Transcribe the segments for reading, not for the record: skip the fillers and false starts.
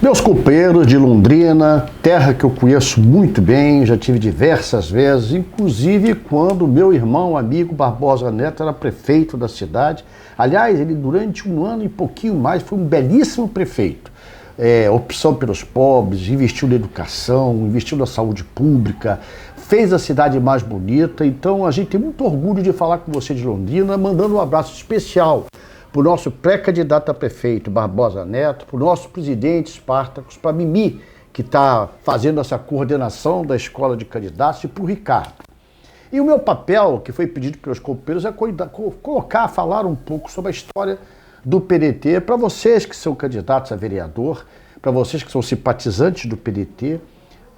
Meus companheiros de Londrina, terra que eu conheço muito bem, já tive diversas vezes, inclusive quando meu irmão, amigo Barbosa Neto era prefeito da cidade. Aliás, ele durante um ano e pouquinho mais foi um belíssimo prefeito. Opção pelos pobres, investiu na educação, investiu na saúde pública, fez a cidade mais bonita. Então a gente tem muito orgulho de falar com você de Londrina, mandando um abraço especial para o nosso pré-candidato a prefeito, Barbosa Neto, para o nosso presidente Espartacus, para a Mimi, que está fazendo essa coordenação da escola de candidatos, e para o Ricardo. E o meu papel, que foi pedido pelos companheiros, é falar um pouco sobre a história do PDT, para vocês que são candidatos a vereador, para vocês que são simpatizantes do PDT,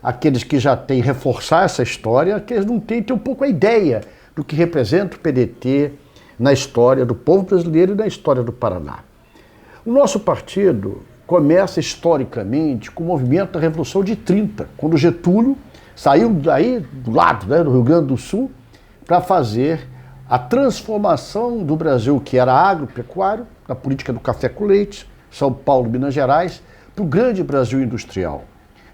aqueles que já têm reforçar essa história, aqueles que não têm um pouco a ideia do que representa o PDT, na história do povo brasileiro e na história do Paraná. O nosso partido começa historicamente com o movimento da Revolução de 30, quando Getúlio saiu daí do lado, do Rio Grande do Sul, para fazer a transformação do Brasil, que era agropecuário, na política do café com leite, São Paulo, Minas Gerais, para o grande Brasil industrial.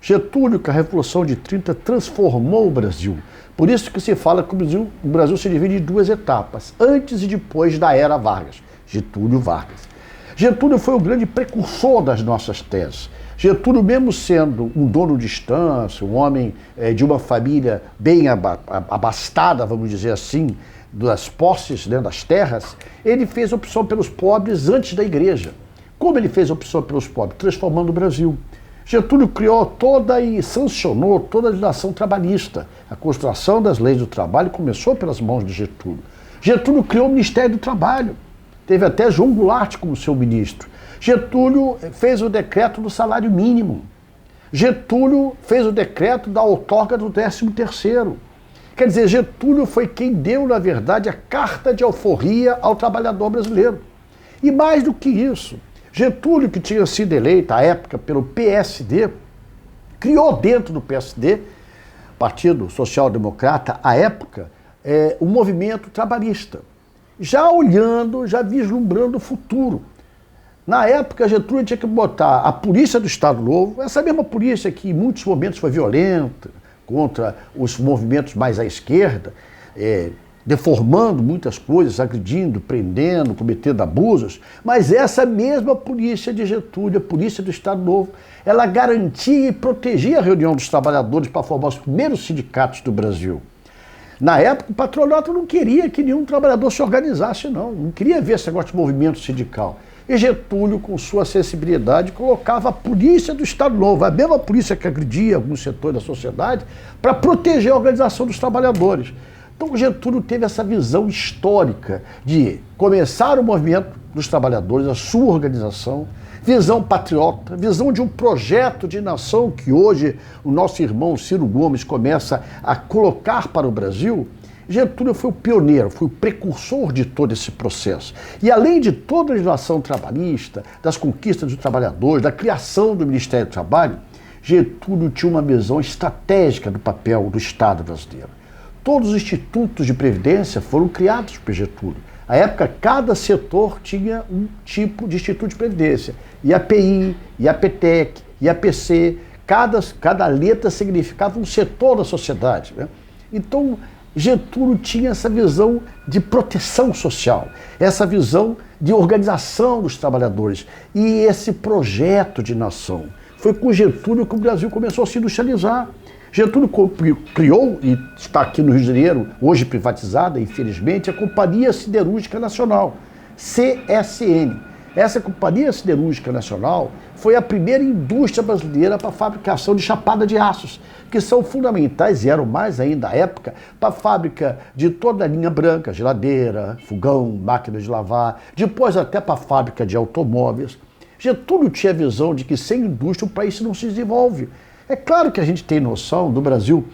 Getúlio, com a Revolução de 30, transformou o Brasil. Por isso que se fala que o Brasil se divide em duas etapas, antes e depois da era Vargas, Getúlio Vargas. Getúlio foi o grande precursor das nossas teses. Getúlio, mesmo sendo um dono de estância, um homem de uma família bem abastada, vamos dizer assim, das posses, das terras, ele fez opção pelos pobres antes da igreja. Como ele fez opção pelos pobres? Transformando o Brasil. Getúlio criou toda e sancionou toda a legislação trabalhista. A construção das leis do trabalho começou pelas mãos de Getúlio. Getúlio criou o Ministério do Trabalho. Teve até João Goulart como seu ministro. Getúlio fez o decreto do salário mínimo. Getúlio fez o decreto da outorga do 13º. Quer dizer, Getúlio foi quem deu, na verdade, a carta de alforria ao trabalhador brasileiro. E mais do que isso, Getúlio, que tinha sido eleito à época pelo PSD, criou dentro do PSD, Partido Social Democrata, à época, um movimento trabalhista, já olhando, já vislumbrando o futuro. Na época, Getúlio tinha que botar a polícia do Estado Novo, essa mesma polícia que em muitos momentos foi violenta contra os movimentos mais à esquerda, deformando muitas coisas, agredindo, prendendo, cometendo abusos, mas essa mesma polícia de Getúlio, a polícia do Estado Novo, ela garantia e protegia a reunião dos trabalhadores para formar os primeiros sindicatos do Brasil. Na época, o patronato não queria que nenhum trabalhador se organizasse, não queria ver esse negócio de movimento sindical. E Getúlio, com sua sensibilidade, colocava a polícia do Estado Novo, a mesma polícia que agredia alguns setores da sociedade, para proteger a organização dos trabalhadores. Então Getúlio teve essa visão histórica de começar o movimento dos trabalhadores, a sua organização, visão patriota, visão de um projeto de nação que hoje o nosso irmão Ciro Gomes começa a colocar para o Brasil. Getúlio foi o pioneiro, foi o precursor de todo esse processo. E além de toda a legislação trabalhista, das conquistas dos trabalhadores, da criação do Ministério do Trabalho, Getúlio tinha uma visão estratégica do papel do Estado brasileiro. Todos os institutos de previdência foram criados por Getúlio. À época, cada setor tinha um tipo de instituto de previdência. IAPI, IAPTEC, IAPC, cada letra significava um setor da sociedade, né? Então, Getúlio tinha essa visão de proteção social, essa visão de organização dos trabalhadores e esse projeto de nação. Foi com Getúlio que o Brasil começou a se industrializar. Getúlio criou, e está aqui no Rio de Janeiro, hoje privatizada, infelizmente, a Companhia Siderúrgica Nacional, CSN. Essa Companhia Siderúrgica Nacional foi a primeira indústria brasileira para a fabricação de chapada de aços, que são fundamentais, e eram mais ainda à época, para a fábrica de toda a linha branca, geladeira, fogão, máquina de lavar, depois até para a fábrica de automóveis. Getúlio tinha a visão de que sem indústria o país não se desenvolve. É claro que a gente tem noção do Brasil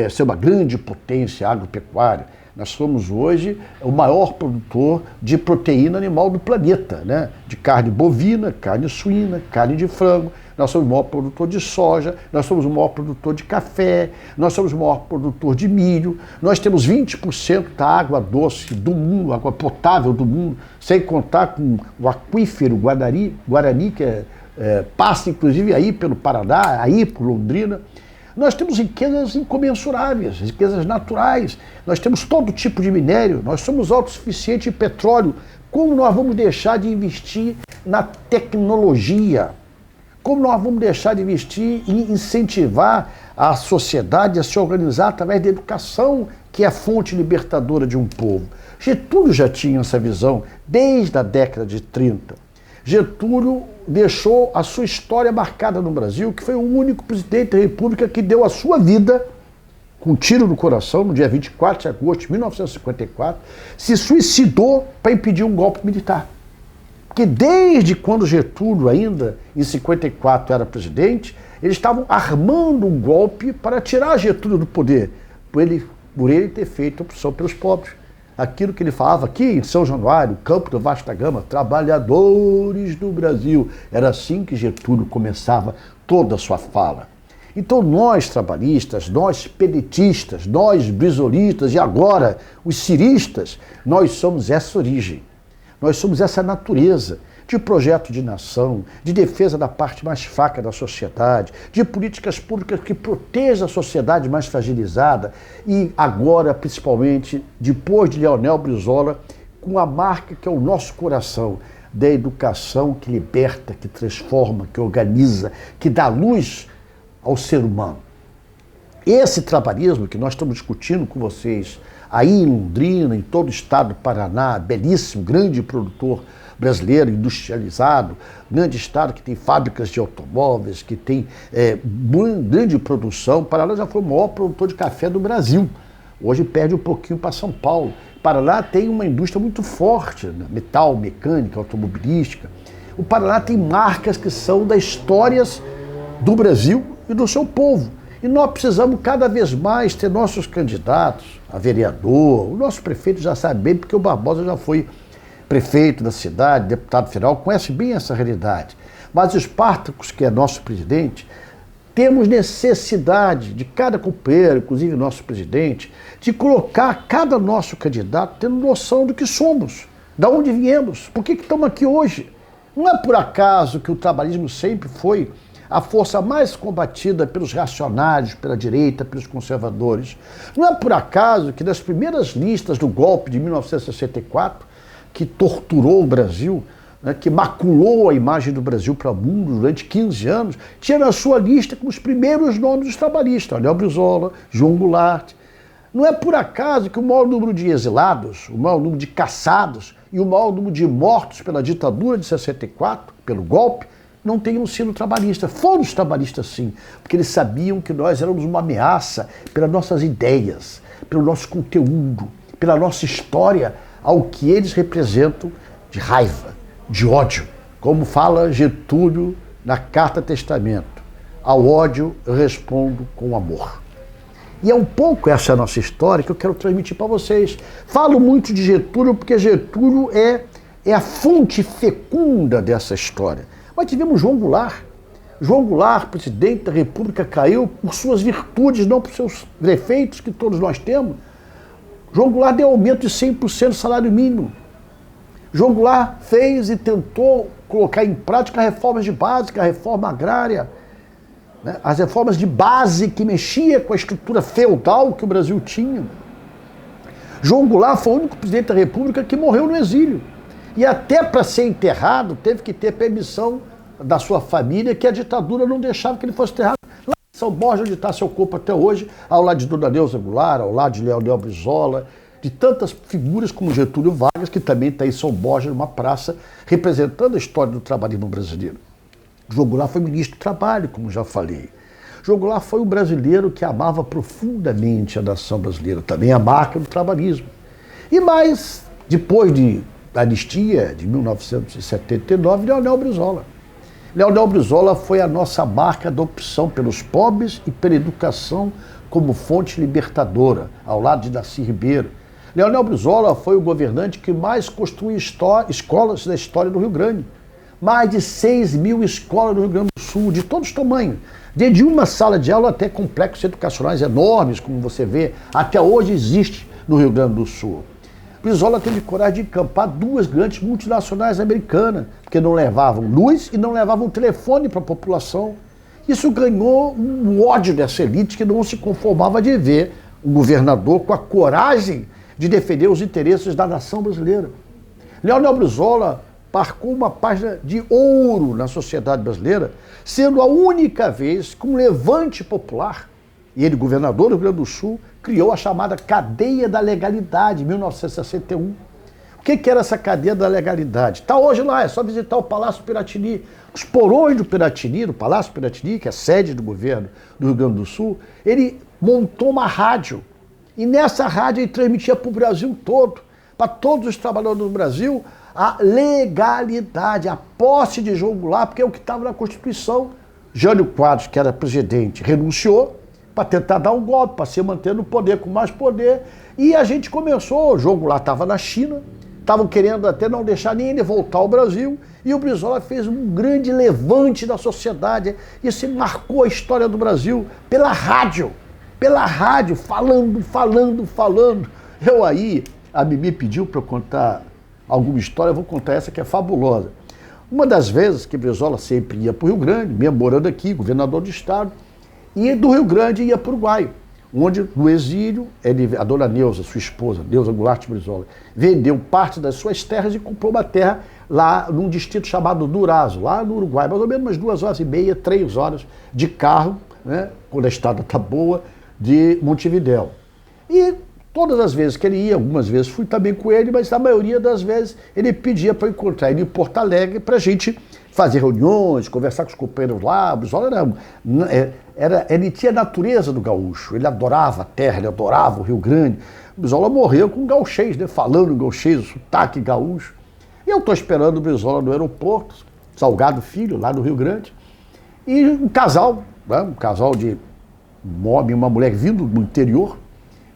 ser uma grande potência agropecuária. Nós somos hoje o maior produtor de proteína animal do planeta, né? De carne bovina, carne suína, carne de frango. Nós somos o maior produtor de soja, nós somos o maior produtor de café, nós somos o maior produtor de milho. Nós temos 20% da água doce do mundo, água potável do mundo, sem contar com o aquífero Guarani, que é passa inclusive aí pelo Paraná, aí por Londrina. Nós temos riquezas incomensuráveis, riquezas naturais, nós temos todo tipo de minério, nós somos autossuficientes em petróleo. Como nós vamos deixar de investir na tecnologia? Como nós vamos deixar de investir em incentivar a sociedade a se organizar através da educação, que é a fonte libertadora de um povo? Getúlio já tinha essa visão desde a década de 30. Getúlio deixou a sua história marcada no Brasil, que foi o único presidente da República que deu a sua vida com um tiro no coração, no dia 24 de agosto de 1954, se suicidou para impedir um golpe militar. Porque desde quando Getúlio, ainda em 54, era presidente, eles estavam armando um golpe para tirar Getúlio do poder, por ele ter feito opção pelos pobres. Aquilo que ele falava aqui em São Januário, Campo do Vasco da Gama, trabalhadores do Brasil. Era assim que Getúlio começava toda a sua fala. Então nós trabalhistas, nós pedetistas, nós brizolistas e agora os ciristas, nós somos essa origem. Nós somos essa natureza de projeto de nação, de defesa da parte mais fraca da sociedade, de políticas públicas que protejam a sociedade mais fragilizada e agora, principalmente, depois de Leonel Brizola, com a marca que é o nosso coração, da educação que liberta, que transforma, que organiza, que dá luz ao ser humano. Esse trabalhismo que nós estamos discutindo com vocês aí em Londrina, em todo o estado do Paraná, belíssimo, grande produtor brasileiro, industrializado, grande estado que tem fábricas de automóveis, que tem grande produção. Paraná já foi o maior produtor de café do Brasil. Hoje perde um pouquinho para São Paulo. Paraná tem uma indústria muito forte, né? Metal, mecânica, automobilística. O Paraná tem marcas que são das histórias do Brasil e do seu povo. E nós precisamos cada vez mais ter nossos candidatos a vereador. O nosso prefeito já sabe bem, porque o Barbosa já foi prefeito da cidade, deputado federal, conhece bem essa realidade. Mas os Spartacus, que é nosso presidente, temos necessidade de cada companheiro, inclusive nosso presidente, de colocar cada nosso candidato tendo noção do que somos, de onde viemos, por que estamos aqui hoje. Não é por acaso que o trabalhismo sempre foi a força mais combatida pelos reacionários, pela direita, pelos conservadores. Não é por acaso que nas primeiras listas do golpe de 1964, que torturou o Brasil, né, que maculou a imagem do Brasil para o mundo durante 15 anos, tinha na sua lista como os primeiros nomes dos trabalhistas, Leonel Brizola, João Goulart. Não é por acaso que o maior número de exilados, o maior número de caçados e o maior número de mortos pela ditadura de 64, pelo golpe, não tenham sido trabalhistas. Foram os trabalhistas sim, porque eles sabiam que nós éramos uma ameaça pelas nossas ideias, pelo nosso conteúdo, pela nossa história, ao que eles representam de raiva, de ódio. Como fala Getúlio na Carta Testamento, ao ódio eu respondo com amor. E é um pouco essa nossa história que eu quero transmitir para vocês. Falo muito de Getúlio porque Getúlio é a fonte fecunda dessa história. Mas tivemos João Goulart. João Goulart, presidente da República, caiu por suas virtudes, não por seus defeitos que todos nós temos. João Goulart deu aumento de 100% do salário mínimo. João Goulart fez e tentou colocar em prática reformas de base, a reforma agrária, né? As reformas de base que mexia com a estrutura feudal que o Brasil tinha. João Goulart foi o único presidente da República que morreu no exílio. E até para ser enterrado, teve que ter permissão da sua família, que a ditadura não deixava que ele fosse enterrado. Lá em São Borja, onde está seu corpo até hoje, ao lado de Dona Neuza Goulart, ao lado de Leonel Brizola, de tantas figuras como Getúlio Vargas, que também está em São Borja, numa praça, representando a história do trabalhismo brasileiro. João Goulart foi ministro do Trabalho, como já falei. João Goulart foi um brasileiro que amava profundamente a nação brasileira, também a marca do trabalhismo. E mais, depois da anistia de 1979, Leonel Brizola. Leonel Brizola foi a nossa marca da opção pelos pobres e pela educação como fonte libertadora, ao lado de Darcy Ribeiro. Leonel Brizola foi o governante que mais construiu escolas da história do Rio Grande. Mais de 6 mil escolas no Rio Grande do Sul, de todos os tamanhos. Desde uma sala de aula até complexos educacionais enormes, como você vê, até hoje existe no Rio Grande do Sul. Brizola teve coragem de encampar duas grandes multinacionais americanas, porque não levavam luz e não levavam telefone para a população. Isso ganhou um ódio dessa elite que não se conformava de ver o governador com a coragem de defender os interesses da nação brasileira. Leonel Brizola marcou uma página de ouro na sociedade brasileira, sendo a única vez que um levante popular, e ele, governador do Rio Grande do Sul, criou a chamada cadeia da legalidade, em 1961. O que era essa cadeia da legalidade? Está hoje lá, é só visitar o Palácio Piratini. Os porões do Piratini, do Palácio Piratini, que é sede do governo do Rio Grande do Sul, ele montou uma rádio. E nessa rádio ele transmitia para o Brasil todo, para todos os trabalhadores do Brasil, a legalidade, a posse de João Goulart, porque é o que estava na Constituição. Jânio Quadros, que era presidente, renunciou para tentar dar um golpe, para se manter no poder com mais poder. E a gente começou, o João Goulart estava na China, estavam querendo até não deixar nem ele voltar ao Brasil, e o Brizola fez um grande levante da sociedade. Isso marcou a história do Brasil pela rádio, falando. Eu aí, a Mimi pediu para eu contar alguma história, eu vou contar essa que é fabulosa. Uma das vezes que Brizola sempre ia para o Rio Grande, mesmo morando aqui, governador do estado, e do Rio Grande ia para o Uruguai, onde no exílio, a dona Neuza, sua esposa, Neuza Goulart Brizola, vendeu parte das suas terras e comprou uma terra lá num distrito chamado Durazo, lá no Uruguai, mais ou menos umas 2h30, 3 horas de carro, né, quando a estrada está boa, de Montevidéu. E todas as vezes que ele ia, algumas vezes fui também com ele, mas a maioria das vezes ele pedia para encontrar ele em Porto Alegre para a gente fazer reuniões, conversar com os companheiros lá. O Brizola ele tinha a natureza do gaúcho, ele adorava a terra, ele adorava o Rio Grande. O Brizola morreu com gauchês, né, falando gauchês, sotaque gaúcho. E eu estou esperando o Brizola no aeroporto, Salgado Filho, lá do Rio Grande, e um casal, né, de um homem e uma mulher vindo do interior,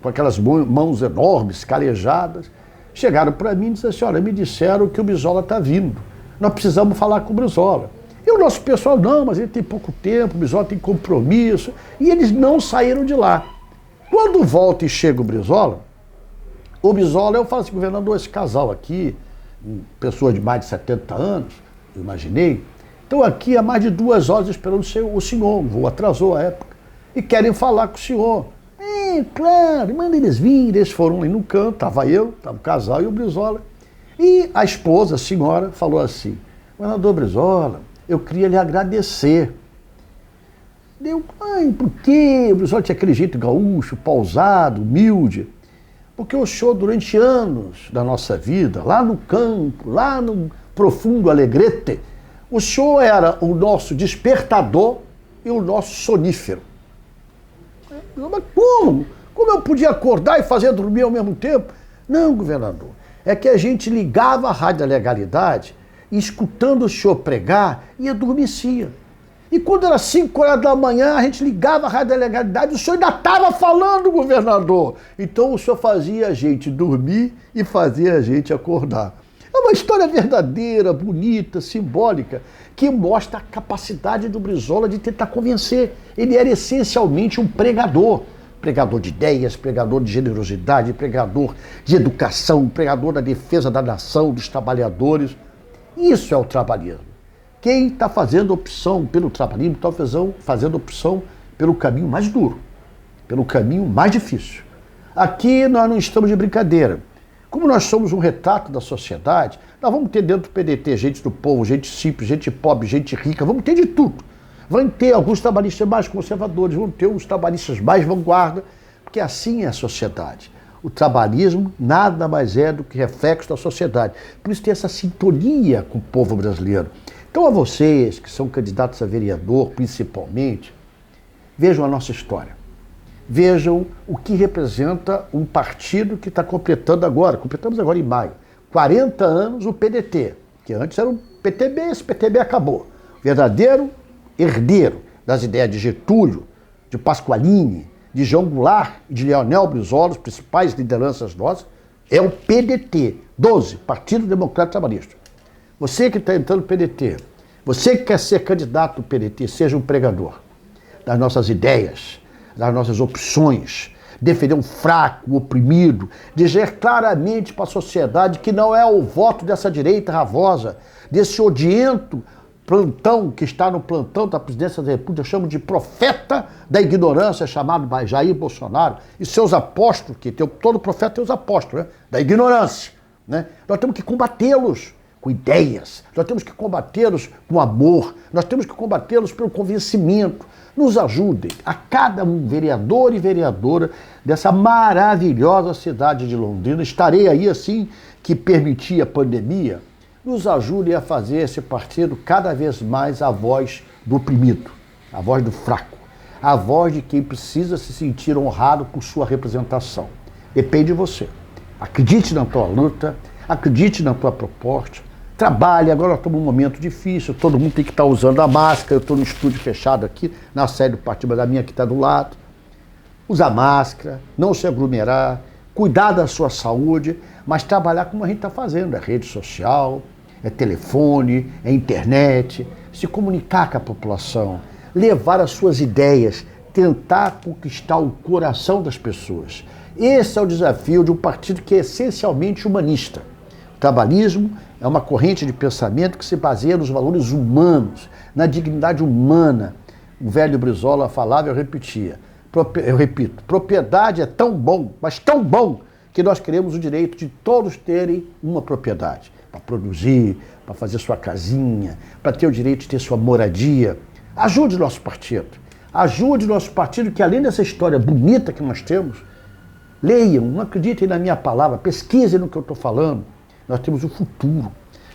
com aquelas mãos enormes, calejadas, chegaram para mim e disseram assim: olha, me disseram que o Brizola está vindo, nós precisamos falar com o Brizola. E o nosso pessoal, não, mas ele tem pouco tempo, o Brizola tem compromisso, e eles não saíram de lá. Quando volta e chega o Brizola, eu falo assim: governador, esse casal aqui, pessoas de mais de 70 anos, eu imaginei, estão aqui há mais de 2 horas esperando o senhor, o voo atrasou a época, e querem falar com o senhor. Claro, manda eles virem. Eles foram ali no canto, estava o casal e o Brizola. E a esposa, a senhora, falou assim: governador Brizola, eu queria lhe agradecer. Por quê? O Brizola tinha aquele jeito gaúcho, pausado, humilde. Porque o senhor, durante anos da nossa vida, lá no campo, lá no profundo Alegrete, o senhor era o nosso despertador e o nosso sonífero. Mas como? Como eu podia acordar e fazer dormir ao mesmo tempo? Não, governador, é que a gente ligava a Rádio da Legalidade e, escutando o senhor pregar, e adormecia. E quando era 5 horas da manhã, a gente ligava a Rádio da Legalidade e o senhor ainda estava falando, governador. Então o senhor fazia a gente dormir e fazia a gente acordar. É uma história verdadeira, bonita, simbólica, que mostra a capacidade do Brizola de tentar convencer. Ele era essencialmente um pregador. Pregador de ideias, pregador de generosidade, pregador de educação, pregador da defesa da nação, dos trabalhadores. Isso é o trabalhismo. Quem está fazendo opção pelo trabalhismo está fazendo opção pelo caminho mais duro, pelo caminho mais difícil. Aqui nós não estamos de brincadeira. Como nós somos um retrato da sociedade, nós vamos ter dentro do PDT gente do povo, gente simples, gente pobre, gente rica, vamos ter de tudo. Vão ter alguns trabalhistas mais conservadores, vão ter uns trabalhistas mais vanguarda, porque assim é a sociedade. O trabalhismo nada mais é do que reflexo da sociedade. Por isso tem essa sintonia com o povo brasileiro. Então a vocês que são candidatos a vereador, principalmente, vejam a nossa história. Vejam o que representa um partido que está completamos agora em maio, 40 anos o PDT, que antes era o PTB, esse PTB acabou. Verdadeiro herdeiro das ideias de Getúlio, de Pasqualini, de João Goulart e de Leonel Brizola, as principais lideranças nossas, é o PDT, 12, Partido Democrático Trabalhista. Você que está entrando no PDT, você que quer ser candidato do PDT, seja um pregador das nossas ideias, das nossas opções, defender um fraco, um oprimido, dizer claramente para a sociedade que não é o voto dessa direita ravosa, desse odiento plantão que está no plantão da presidência da República, eu chamo de profeta da ignorância, chamado Jair Bolsonaro, e seus apóstolos, que todo profeta tem os apóstolos, né? Da ignorância. Né? Nós temos que combatê-los com ideias, nós temos que combatê-los com amor, nós temos que combatê-los pelo convencimento. Nos ajudem, a cada um vereador e vereadora dessa maravilhosa cidade de Londrina, estarei aí assim que permitir a pandemia, nos ajudem a fazer esse partido cada vez mais a voz do oprimido, a voz do fraco, a voz de quem precisa se sentir honrado por sua representação. Depende de você. Acredite na tua luta, acredite na tua proposta, trabalhe. Agora nós estamos num momento difícil, todo mundo tem que estar usando a máscara, eu estou no estúdio fechado aqui, na sede do partido, mas a minha que está do lado. Usar máscara, não se aglomerar, cuidar da sua saúde, mas trabalhar como a gente está fazendo, é rede social, é telefone, é internet, se comunicar com a população, levar as suas ideias, tentar conquistar o coração das pessoas. Esse é o desafio de um partido que é essencialmente humanista. O trabalhismo é uma corrente de pensamento que se baseia nos valores humanos, na dignidade humana. O velho Brizola falava e eu repito, propriedade é tão bom, mas tão bom, que nós queremos o direito de todos terem uma propriedade, para produzir, para fazer sua casinha, para ter o direito de ter sua moradia. Ajude o nosso partido que além dessa história bonita que nós temos, leiam, não acreditem na minha palavra, pesquisem no que eu estou falando. Nós temos o futuro.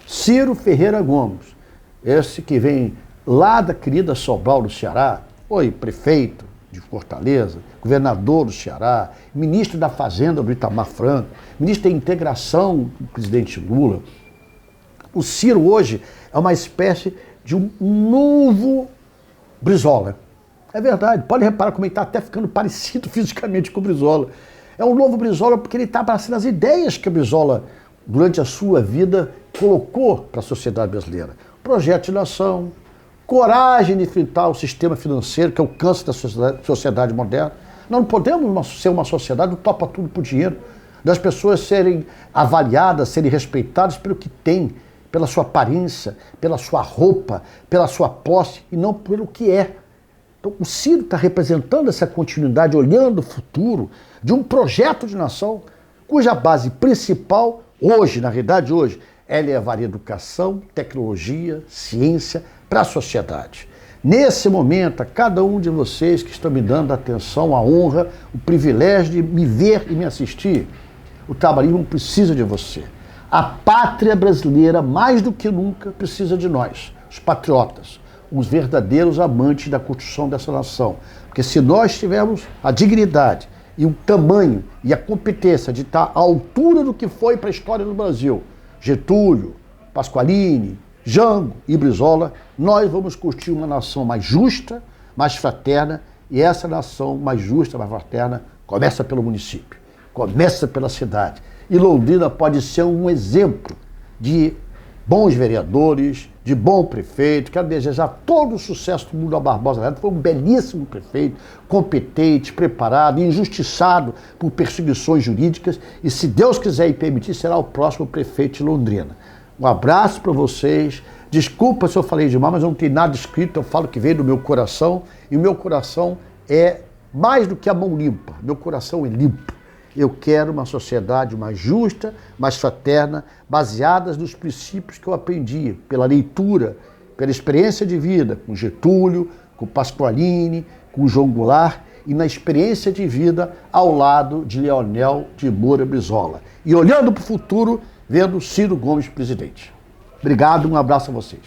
Ciro Ferreira Gomes, esse que vem lá da querida Sobral do Ceará, foi prefeito de Fortaleza, governador do Ceará, ministro da Fazenda do Itamar Franco, ministro da Integração do presidente Lula. O Ciro hoje é uma espécie de um novo Brizola. É verdade, pode reparar como ele está até ficando parecido fisicamente com o Brizola. É um novo Brizola porque ele está abraçando as ideias que o Brizola, durante a sua vida, colocou para a sociedade brasileira. Projeto de nação, coragem de enfrentar o sistema financeiro, que é o câncer da sociedade moderna. Nós não podemos ser uma sociedade que topa tudo por dinheiro, das pessoas serem avaliadas, serem respeitadas pelo que têm, pela sua aparência, pela sua roupa, pela sua posse, e não pelo que é. Então, o Ciro está representando essa continuidade, olhando o futuro de um projeto de nação, cuja base principal, hoje, na realidade hoje, é levar educação, tecnologia, ciência para a sociedade. Nesse momento, a cada um de vocês que estão me dando a atenção, a honra, o privilégio de me ver e me assistir, o trabalhismo precisa de você. A pátria brasileira, mais do que nunca, precisa de nós, os patriotas, os verdadeiros amantes da construção dessa nação. Porque se nós tivermos a dignidade e o tamanho e a competência de estar à altura do que foi para a história do Brasil, Getúlio, Pasqualini, Jango e Brizola, nós vamos construir uma nação mais justa, mais fraterna, e essa nação mais justa, mais fraterna, começa pelo município, começa pela cidade. E Londrina pode ser um exemplo de bons vereadores, de bom prefeito. Quero desejar todo o sucesso do mundo ao Barbosa Neto. Foi um belíssimo prefeito, competente, preparado, injustiçado por perseguições jurídicas. E se Deus quiser e permitir, será o próximo prefeito de Londrina. Um abraço para vocês. Desculpa se eu falei demais, mas eu não tenho nada escrito. Eu falo que veio do meu coração. E o meu coração é mais do que a mão limpa. Meu coração é limpo. Eu quero uma sociedade mais justa, mais fraterna, baseadas nos princípios que eu aprendi pela leitura, pela experiência de vida com Getúlio, com Pasqualini, com João Goulart e na experiência de vida ao lado de Leonel de Moura Brizola. E olhando para o futuro, vendo Ciro Gomes presidente. Obrigado, um abraço a vocês.